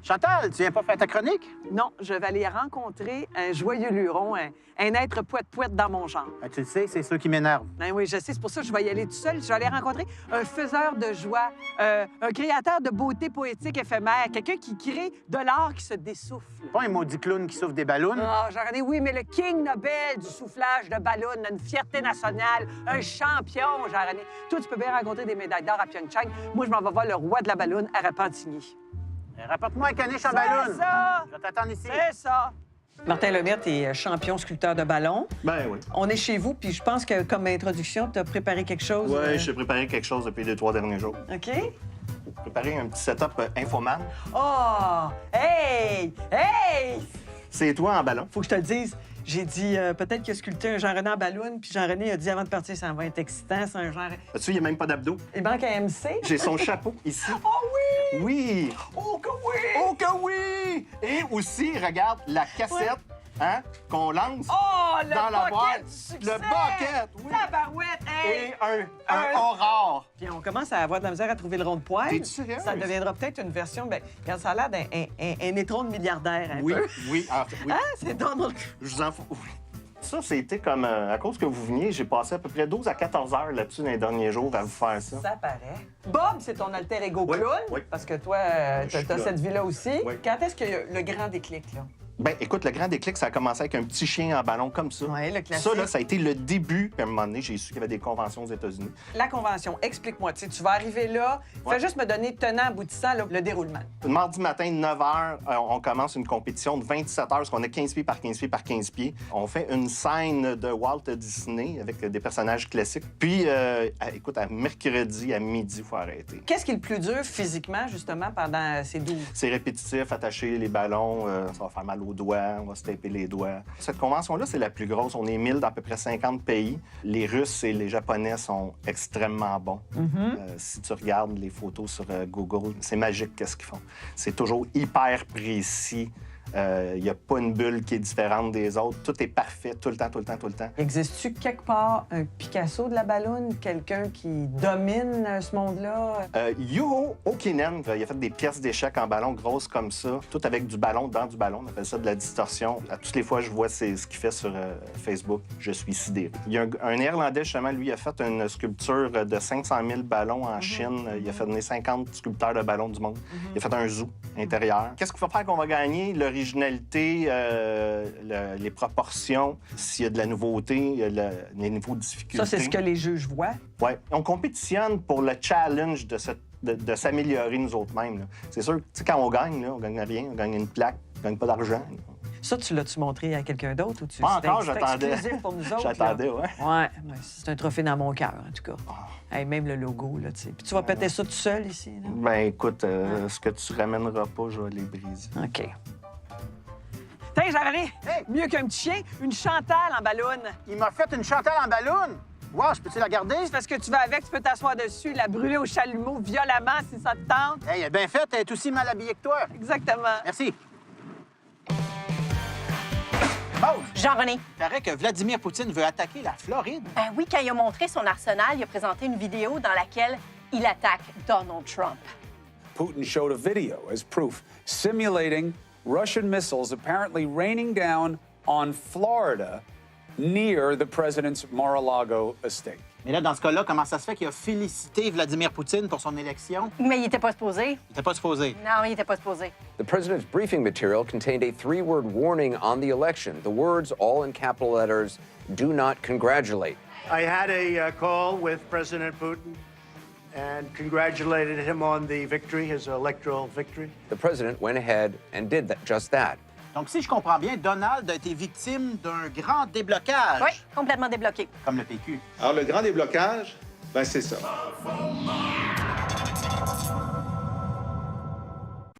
Chantal, tu viens pas faire ta chronique? Non, je vais aller rencontrer un joyeux luron, un être poète-poète dans mon genre. Ben, tu le sais, c'est ceux qui m'énervent. Ben oui, je sais, c'est pour ça que je vais y aller tout seul. Je vais aller rencontrer un faiseur de joie, un créateur de beauté poétique éphémère, quelqu'un qui crée de l'art qui se dessouffle. Pas un maudit clown qui souffle des ballons. Ah, j'en ai, oui, mais le King Nobel du soufflage de ballon, une fierté nationale, un champion, j'en ai. Toi, tu peux bien rencontrer des médailles d'or à Pyeongchang. Moi, je m'en vais voir le roi de la ballonne à Repentigny. Rapporte-moi un caniche en ballon. C'est ça! Je vais t'attendre ici. C'est ça! Martin Lemaitre est champion sculpteur de ballon. Ben oui. On est chez vous, puis je pense que comme introduction, tu as préparé quelque chose. Oui, j'ai préparé quelque chose depuis les 3 derniers jours. OK? J'ai préparé un petit setup Infoman. Oh! Hey! Hey! C'est toi en ballon. Faut que je te le dise. J'ai dit peut-être qu'il a sculpté un Jean-René en ballon, puis Jean-René a dit avant de partir, ça va être excitant, c'est un genre. As-tu, il n'y a même pas d'abdos. Il manque un MC. J'ai son chapeau ici. Oh oui! Oui! Oh que oui! Oh que oui! Et aussi, regarde la cassette hein, qu'on lance Oh, le dans la bucket boîte. du succès! Le bucket, oui! Tabarouette, hey! Et un Aurore. Puis on commence à avoir de la misère à trouver le rond de poil. T'es-tu sérieuse? Ça deviendra peut-être une version, bien, regarde, ça a l'air d'un un étron de milliardaire, un Oui, peu. oui, oui. Ah, c'est Donald. Je vous en fous. Oui. Ça, c'était comme, à cause que vous veniez, j'ai passé à peu près 12 à 14 heures là-dessus dans les derniers jours à vous faire ça. Ça paraît. Bob, c'est ton alter ego Oui, clown. oui. Parce que toi, Je t'as suis clown. cette vie-là aussi. Oui. Quand est-ce qu'il y a eu le grand déclic, là? Ben, écoute, le grand déclic, ça a commencé avec un petit chien en ballon comme ça. Oui, le classique. Ça, là, ça a été le début. Puis à un moment donné, j'ai su qu'il y avait des conventions aux États-Unis. La convention, explique-moi. Tu sais, tu vas arriver là. Ouais. Fais juste me donner tenant, aboutissant, là, le déroulement. Mardi matin, 9 h, on commence une compétition de 27 heures, parce qu'on a 15 pieds par 15 pieds par 15 pieds. On fait une scène de Walt Disney avec des personnages classiques. Puis, écoute, à mercredi, à midi, il faut arrêter. Qu'est-ce qui est le plus dur physiquement, justement, pendant ces 12? C'est répétitif, attacher les ballons, ça va faire mal aux doigts, on va se taper les doigts. Cette convention-là, c'est la plus grosse. On est 1000 dans à peu près 50 pays. Les Russes et les Japonais sont extrêmement bons. Si tu regardes les photos sur Google, c'est magique qu'est-ce qu'ils font. C'est toujours hyper précis. Il n'y a pas une bulle qui est différente des autres. Tout est parfait, tout le temps, tout le temps, tout le temps. Existe-tu quelque part un Picasso de la balloune, quelqu'un qui domine ce monde-là? Juho Okinen, il a fait des pièces d'échecs en ballon grosses comme ça, tout avec du ballon dans du ballon. On appelle ça de la distorsion. À toutes les fois que je vois ce qu'il fait sur Facebook, je suis sidéré. Il y a un Néerlandais, justement, lui, a fait une sculpture de 500 000 ballons en Chine. Il a fait venir 50 sculpteurs de ballons du monde. Il a fait un zoo intérieur. Qu'est-ce qu'il faut faire qu'on va gagner? L'originalité, les proportions, s'il y a de la nouveauté, les niveaux de difficulté. Ça, c'est ce que les juges voient. Oui. On compétitionne pour le challenge de s'améliorer nous autres mêmes. là. C'est sûr, tu sais, quand on gagne, là, on gagne rien, on gagne une plaque, on gagne pas d'argent. Ça, tu l'as-tu montré à quelqu'un d'autre ou tu Pas c'était encore, c'était j'attendais. exclusif pour nous autres? J'attendais, là? ouais. Ouais, ben, c'est un trophée dans mon cœur, en tout cas. Hey, même le logo, là, tu sais. Puis tu vas péter ça tout seul ici, là? Ben écoute, ce que tu ramèneras pas, je vais les briser. OK. Tiens, Jean-René, Hey! mieux qu'un petit chien, une Chantal en ballon. Il m'a fait une Chantal en ballon. Wow, je peux-tu la garder? C'est parce que tu vas avec, tu peux t'asseoir dessus, la brûler au chalumeau violemment si ça te tente. Hey, elle est bien faite, elle est aussi mal habillée que toi. Exactement. Merci. Pause. Jean-René. Il paraît que Vladimir Poutine veut attaquer la Floride. Ben oui, quand il a montré son arsenal, il a présenté une vidéo dans laquelle il attaque Donald Trump. Putin showed a video as proof, simulating Russian missiles apparently raining down on Florida near the president's Mar-a-Lago estate. Mais là, dans ce cas-là, comment ça se fait qu'il a félicité Vladimir Poutine pour son élection? Mais il n'était pas supposé. Il n'était pas supposé. Non, il n'était pas supposé. The president's briefing material contained a 3-word warning on the election. The words, all in capital letters, do not congratulate. I had a call with President Putin and congratulated him on the victory, his electoral victory. The president went ahead and did just that. Donc, si je comprends bien, Donald a été victime d'un grand déblocage. Oui, complètement débloqué. Comme le PQ. Alors, le grand déblocage, ben c'est ça.